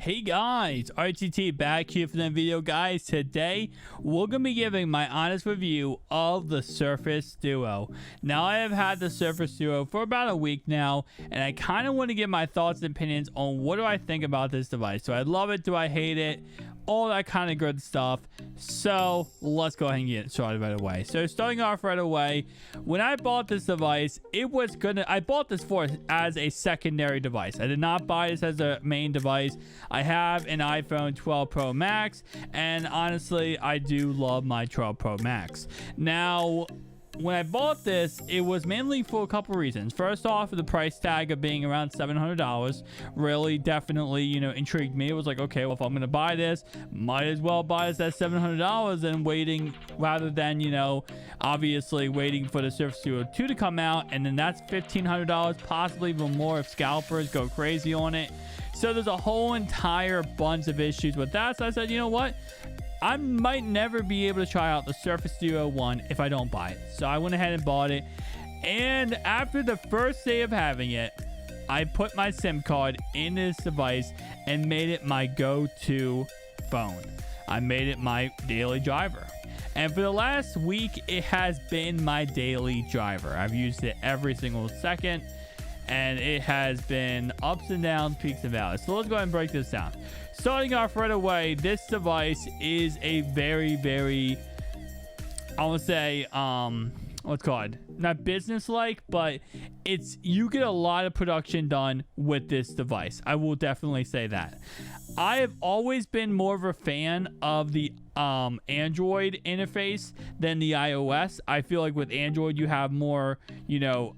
Hey guys, RTT back here for the video, guys. Today we're gonna be giving my honest review of the Surface Duo. Now I have had the Surface Duo for about a week now, and I kind of want to give my thoughts and opinions on what do I think about this device. Do I love it? Do I hate it? All that kind of good stuff. So let's go ahead and get started right away. So starting off right away, when I bought this device, I bought this as a secondary device. I did not buy this as a main device. I have an iPhone 12 Pro Max, and honestly, I do love my 12 Pro Max. Now, when I bought this, it was mainly for a couple reasons. First off, the price tag of being around $700 really definitely, intrigued me. It was like, okay, well, if I'm going to buy this, might as well buy this at $700 and waiting rather than, obviously waiting for the Surface Duo 2 to come out. And then that's $1,500, possibly even more if scalpers go crazy on it. So there's a whole entire bunch of issues with that. So I said, you know what? I might never be able to try out the Surface Duo 1 if I don't buy it. So I went ahead and bought it. And after the first day of having it, I put my SIM card in this device and made it my go-to phone. I made it my daily driver. And for the last week, it has been my daily driver. I've used it every single second. And it has been ups and downs, peaks and valleys. So let's go ahead and break this down. Starting off right away, this device is a very, very, I want to say, what's it called? Not business-like, but you get a lot of production done with this device. I will definitely say that. I have always been more of a fan of the Android interface than the iOS. I feel like with Android you have more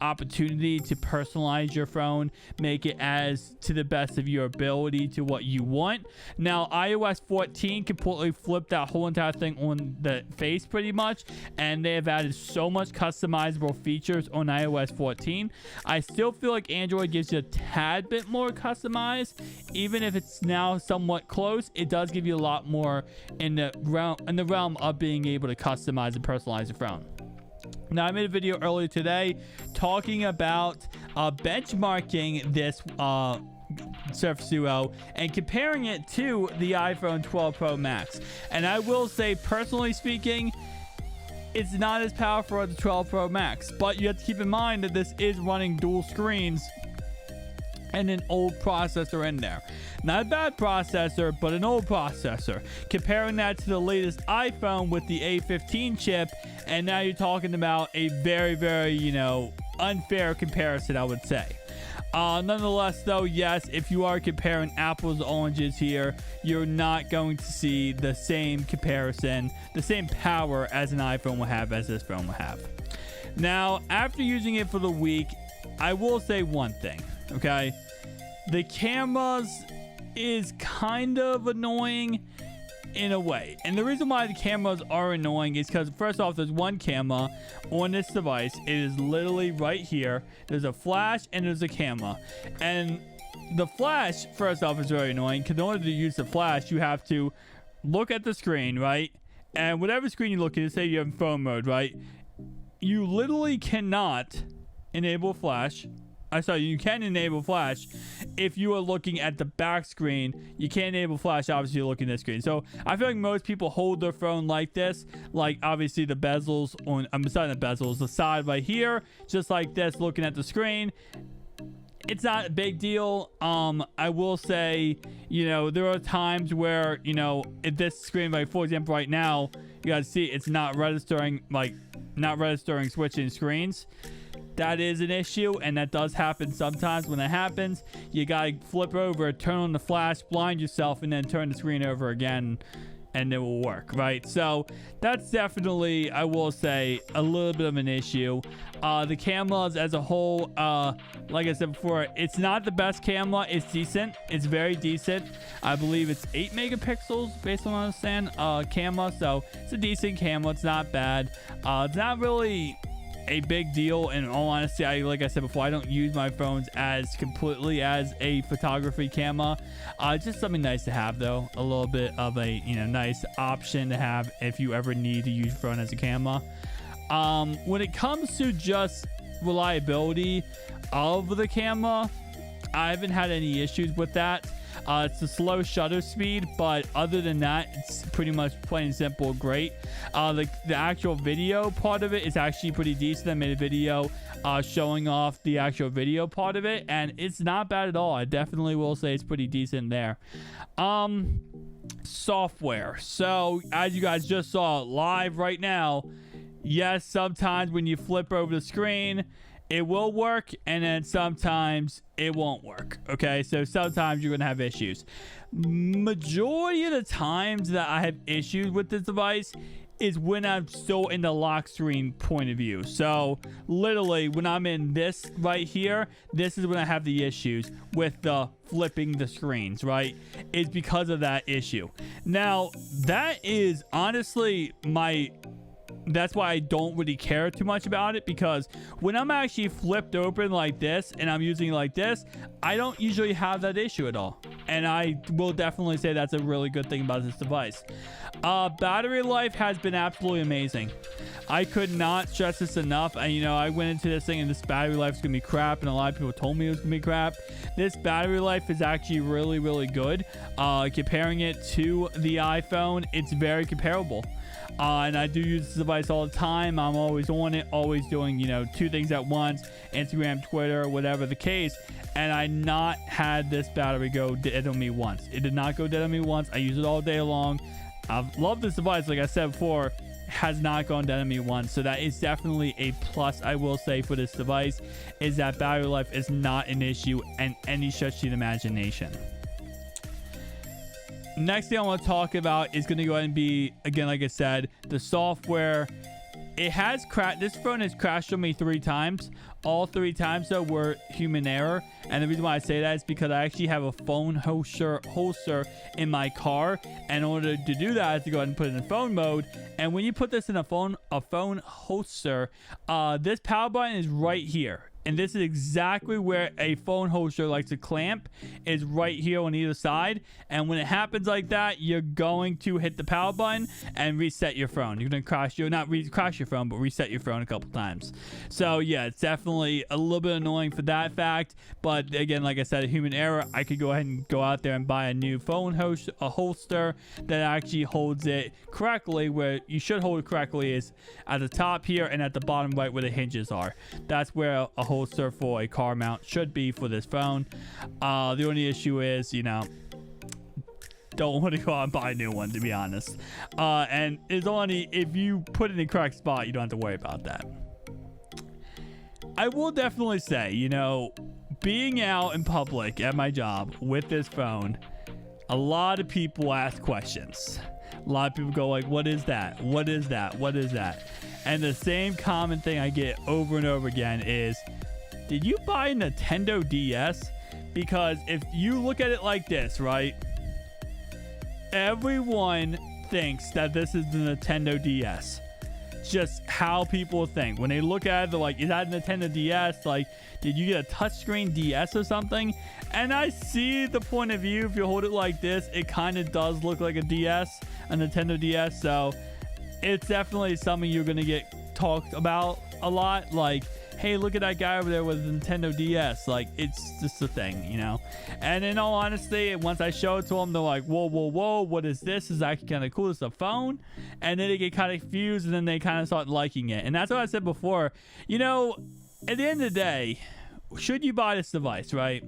opportunity to personalize your phone, make it as to the best of your ability to what you want. Now iOS 14 completely flipped that whole entire thing on the face pretty much, and they have added so much customizable features on iOS 14. I still feel like Android gives you a tad bit more customized. Even if it's now somewhat close, it does give you a lot more in the realm of being able to customize and personalize your phone. Now, I made a video earlier today talking about benchmarking this Surface Duo and comparing it to the iPhone 12 Pro Max. And I will say, personally speaking, it's not as powerful as the 12 Pro Max, but you have to keep in mind that this is running dual screens and an old processor in there. Not a bad processor, but an old processor. Comparing that to the latest iPhone with the A15 chip, and now you're talking about a very, very, unfair comparison, I would say. Nonetheless, though, yes, if you are comparing apples to oranges here, you're not going to see the same comparison, the same power as an iPhone will have, as this phone will have. Now, after using it for the week, I will say one thing, okay? The cameras is kind of annoying in a way. And the reason why the cameras are annoying is because, first off, there's one camera on this device. It is literally right here. There's a flash and there's a camera. And the flash, first off, is very annoying because in order to use the flash, you have to look at the screen, right? And whatever screen you look at, say you have phone mode, right? You literally cannot enable flash. You can enable flash if you are looking at the back screen. You can't enable flash, obviously you're looking at the screen. So I feel like most people hold their phone like this, like obviously the bezels on, I'm sorry, the bezels, the side right here, just like this, looking at the screen. It's not a big deal. I will say, there are times where, if this screen, like for example, right now, you guys see it's not registering switching screens. That is an issue, and that does happen sometimes. When that happens, you gotta flip over, turn on the flash, blind yourself, and then turn the screen over again, and it will work, right? So that's definitely, I will say, a little bit of an issue. The cameras as a whole, like I said before, it's not the best camera. It's decent. It's very decent. I believe it's 8 megapixels based on what I understand, camera. So it's a decent camera. It's not bad. It's not really a big deal. In all honesty, like I said before, I don't use my phones as completely as a photography camera. Just something nice to have, though. A little bit of a nice option to have if you ever need to use your phone as a camera. When it comes to just reliability of the camera, I haven't had any issues with that. It's a slow shutter speed, but other than that, it's pretty much plain and simple great. The actual video part of it is actually pretty decent. I made a video showing off the actual video part of it, and it's not bad at all. I definitely will say it's pretty decent there. Software. So as you guys just saw live right now, yes, sometimes when you flip over the screen, it will work, and then sometimes it won't work. Okay, so sometimes you're gonna have issues. Majority of the times that I have issues with this device is when I'm still in the lock screen point of view. So literally when I'm in this right here, this is when I have the issues with the flipping the screens, right? It's because of that issue. Now that is honestly that's why I don't really care too much about it, because when I'm actually flipped open like this and I'm using it like this, I don't usually have that issue at all. And I will definitely say that's a really good thing about this device. Battery life has been absolutely amazing. I could not stress this enough. And you know, I went into this thing and this battery life is gonna be crap, and a lot of people told me it was gonna be crap. This battery life is actually really, really good. Comparing it to the iPhone, it's very comparable. And I do use this device all the time. I'm always on it, always doing, you know, 2 things at once, Instagram, Twitter, whatever the case. And I not had this battery go dead on me once. It did not go dead on me once. I use it all day long. I love this device. Like I said before, has not gone dead on me once. So that is definitely a plus, I will say, for this device, is that battery life is not an issue in any stretch of the imagination. Next thing I want to talk about is going to go ahead and be, again, like I said, the software. It has crashed. This phone has crashed on me 3 times. All 3 times, though, were human error. And the reason why I say that is because I actually have a phone holster in my car. And in order to do that, I have to go ahead and put it in phone mode. And when you put this in a phone holster, this power button is right here. And this is exactly where a phone holster likes to clamp, is right here on either side. And when it happens like that, you're going to hit the power button and reset your phone. You're going to crash your phone, but reset your phone a couple times. So yeah, it's definitely a little bit annoying for that fact. But again, like I said, a human error. I could go ahead and go out there and buy a new phone holster that actually holds it correctly. Where you should hold it correctly is at the top here and at the bottom right where the hinges are. That's where a holster for a car mount should be for this phone. The only issue is, you know, don't want to go out and buy a new one, to be honest. And it's only if you put it in the correct spot, you don't have to worry about that. I will definitely say, you know, being out in public at my job with this phone, a lot of people ask questions. A lot of people go like, what is that? What is that? What is that? And the same common thing I get over and over again is, did you buy a Nintendo DS? Because if you look at it like this, right? Everyone thinks that this is the Nintendo DS. Just how people think. When they look at it, they're like, is that a Nintendo DS? Like, did you get a touchscreen DS or something? And I see the point of view. If you hold it like this, it kind of does look like a DS, a Nintendo DS. So it's definitely something you're going to get talked about a lot. Like, hey, look at that guy over there with a Nintendo DS. Like, it's just a thing, you know? And in all honesty, once I show it to them, they're like, whoa, whoa, whoa, what is this? It's actually kind of cool. It's a phone. And then they get kind of confused, and then they kind of start liking it. And that's what I said before. You know, at the end of the day, should you buy this device, right?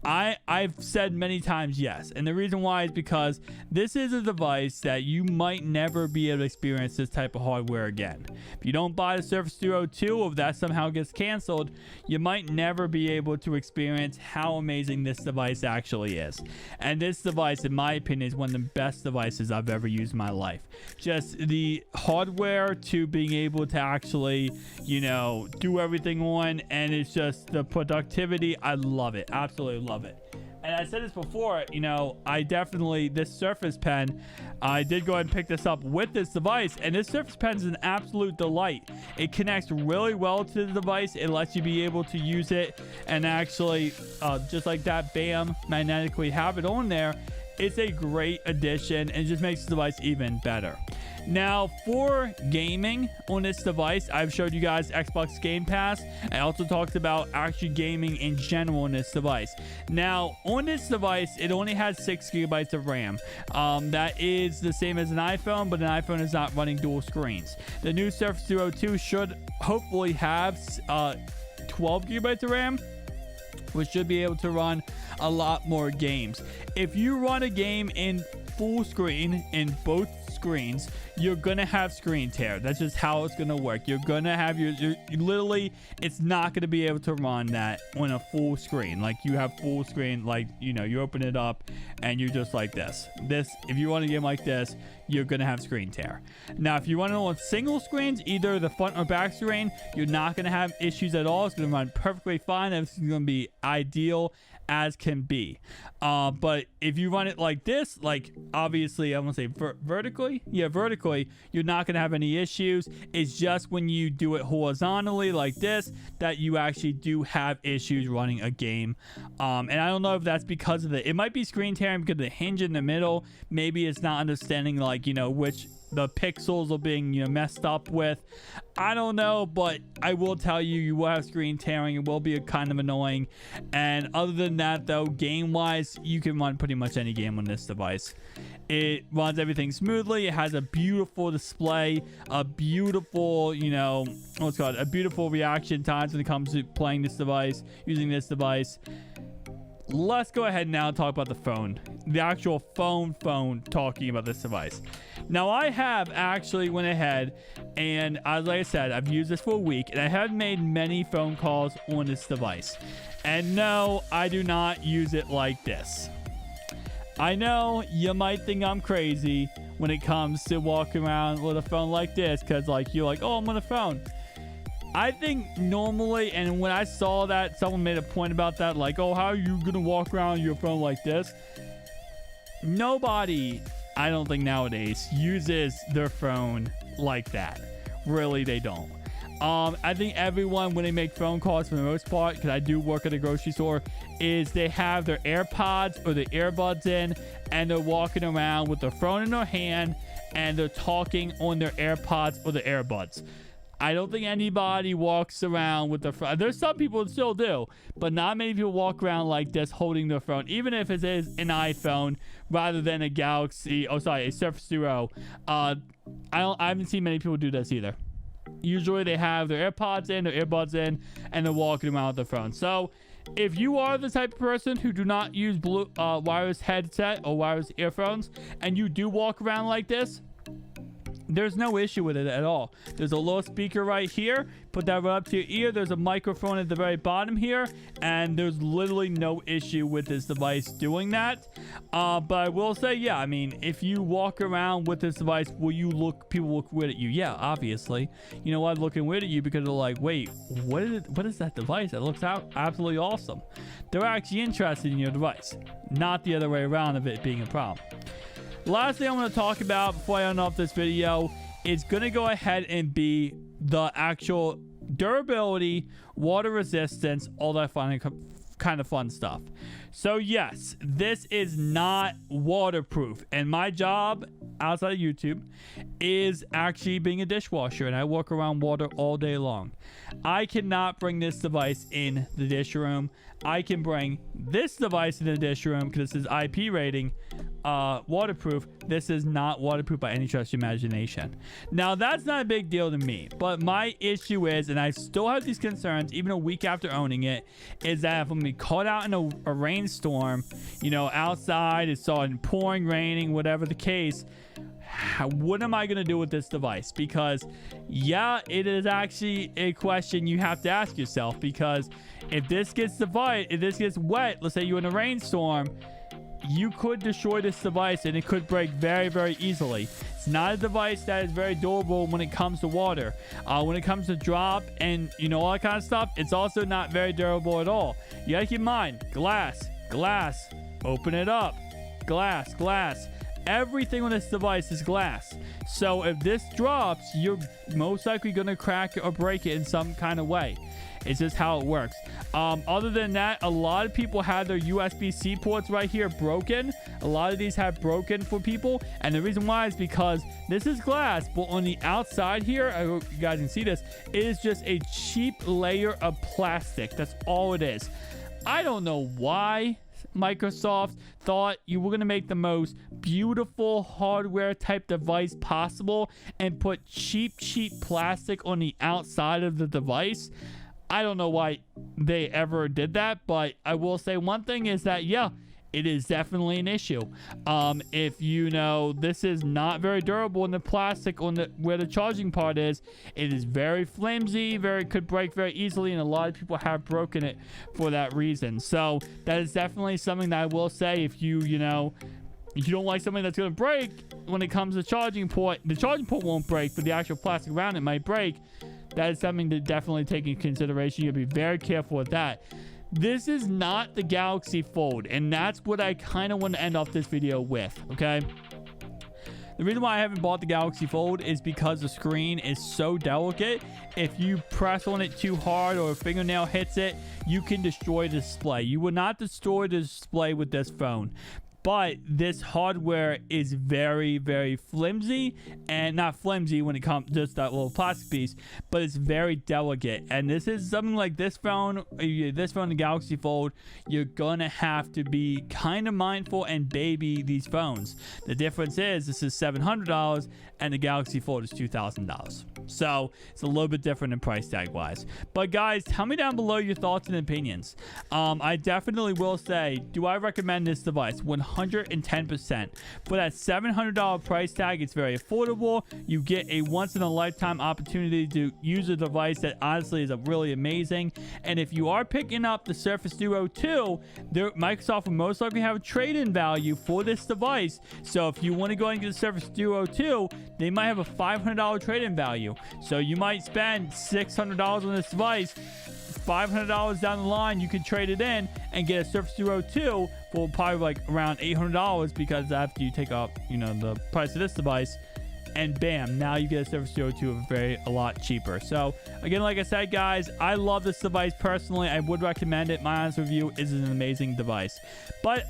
I've said many times yes, and the reason why is because this is a device that you might never be able to experience this type of hardware again. If you don't buy the Surface Duo 2, if that somehow gets canceled, you might never be able to experience how amazing this device actually is. And this device, in my opinion, is one of the best devices I've ever used in my life. Just the hardware to being able to actually, you know, do everything on, and it's just the productivity. I love it. Absolutely love it. And I said this before, you know, this Surface Pen, I did go ahead and pick this up with this device, and this Surface Pen is an absolute delight. It connects really well to the device. It lets you be able to use it and actually, just like that, bam, magnetically have it on there. It's a great addition, and it just makes the device even better. Now, for gaming on this device, I've showed you guys Xbox Game Pass. I also talked about actually gaming in general on this device. Now, on this device, it only has 6 gigabytes of RAM. That is the same as an iPhone, but an iPhone is not running dual screens. The new Surface Duo 2 should hopefully have 12 gigabytes of RAM, which should be able to run a lot more games. If you run a game in full screen in both screens, you're gonna have screen tear. That's just how it's gonna work. You're gonna have your literally, it's not gonna be able to run that on a full screen. Like, you have full screen, like, you know, you open it up and you're just like this. If you want a game like this, you're gonna have screen tear. Now, if you run it on single screens, either the front or back screen, you're not gonna have issues at all. It's gonna run perfectly fine. It's gonna be ideal as can be. But if you run it like this, like, obviously I'm gonna say vertically, you're not gonna have any issues. It's just when you do it horizontally like this that you actually do have issues running a game. And I don't know if that's because of it might be screen tearing because of the hinge in the middle. Maybe it's not understanding, like, you know, which the pixels are being, you know, messed up with. I don't know, but I will tell you, you will have screen tearing. It will be kind of annoying. And other than that, though, game wise, you can run pretty much any game on this device. It runs everything smoothly. It has a beautiful display, a beautiful, you know, what's called a beautiful reaction times when it comes to playing this device, using this device. Let's go ahead now and talk about the phone. The actual phone talking about this device. Now, I have actually went ahead and, as like I said, I've used this for a week and I have made many phone calls on this device. And no, I do not use it like this. I know you might think I'm crazy when it comes to walking around with a phone like this, because, like, you're like, oh, I'm on the phone. I think normally, and when I saw that, someone made a point about that, like, oh, how are you going to walk around with your phone like this? Nobody, I don't think nowadays, uses their phone like that. Really, they don't. I think everyone, when they make phone calls for the most part, because I do work at a grocery store, is they have their AirPods or their earbuds in, and they're walking around with their phone in their hand, and they're talking on their AirPods or their earbuds. I don't think anybody walks around with their phone. There's some people that still do, but not many people walk around like this holding their phone, even if it is an iPhone rather than a a Surface Duo. I haven't seen many people do this either. Usually they have their AirPods in, their earbuds in, and they're walking around with their phone. So if you are the type of person who do not use wireless headset or wireless earphones, and you do walk around like this, there's no issue with it at all. There's a low speaker right here. Put that right up to your ear. There's a microphone at the very bottom here, and there's literally no issue with this device doing that. But I will say, yeah, I mean, if you walk around with this device, people look weird at you? Yeah, obviously. You know why they're looking weird at you? Because they're like, wait, what is that device? That looks absolutely awesome. They're actually interested in your device, not the other way around of it being a problem. Last thing I want to talk about before I end off this video is going to go ahead and be the actual durability, water resistance, all that kind of fun stuff. So yes, this is not waterproof, and my job outside of YouTube is actually being a dishwasher, and I walk around water all day long. I cannot bring this device in the dish room. I can bring this device in the dish room because this is IP rating waterproof. This is not waterproof by any stretch of imagination. Now, that's not a big deal to me, but my issue is, and I still have these concerns even a week after owning it, is that if I'm gonna be caught out in a rainstorm, you know, outside, it's starting pouring, raining, whatever the case, what am I going to do with this device? Because, yeah, it is actually a question you have to ask yourself, because if this gets wet, let's say you're in a rainstorm, you could destroy this device and it could break very, very easily. It's not a device that is very durable when it comes to water. When it comes to drop and, you know, all that kind of stuff, it's also not very durable at all. You gotta keep in mind, glass, open it up, glass. Everything on this device is glass. So if this drops, you're most likely going to crack it or break it in some kind of way. It's just how it works. Other than that, a lot of people have their USB-C ports right here broken. A lot of these have broken for people, and the reason why is because this is glass, but on the outside here, I hope you guys can see this, it is just a cheap layer of plastic. That's all it is. I don't know why Microsoft thought you were going to make the most beautiful hardware type device possible and put cheap plastic on the outside of the device. I don't know why they ever did that, but I will say one thing is that, yeah, it is definitely an issue. If you know, this is not very durable, and the plastic on the where the charging part is, it is very flimsy, could break very easily, and a lot of people have broken it for that reason. So that is definitely something that I will say. If you know, if you don't like something that's going to break when it comes to charging port, the charging port won't break, but the actual plastic around it might break. That is something to definitely take into consideration. You have to be very careful with that. This is not the Galaxy Fold, and that's what I kind of want to end off this video with, okay? The reason why I haven't bought the Galaxy Fold is because the screen is so delicate. If you press on it too hard or a fingernail hits it, you can destroy the display. You will not destroy the display with this phone. But this hardware is very flimsy, and not flimsy when it comes just that little plastic piece, but it's very delicate. And this is something like this phone, the Galaxy Fold, you're gonna have to be kind of mindful and baby these phones. The difference is this is $700 and the Galaxy Fold is $2,000. So it's a little bit different in price tag wise. But guys, tell me down below your thoughts and opinions. I definitely will say, do I recommend this device? 110%. For that $700 price tag, it's very affordable. You get a once in a lifetime opportunity to use a device that honestly is really amazing. And if you are picking up the Surface Duo 2, Microsoft will most likely have a trade-in value for this device. So if you want to go and get the Surface Duo 2, they might have a $500 trade-in value. So you might spend $600 on this device. $500 down the line, you can trade it in and get a Surface Duo 2 for probably like around $800, because after you take up, you know, the price of this device, and bam, now you get a Surface Duo 2 a lot cheaper. So again, like I said, guys, I love this device personally. I would recommend it. My honest review is an amazing device, but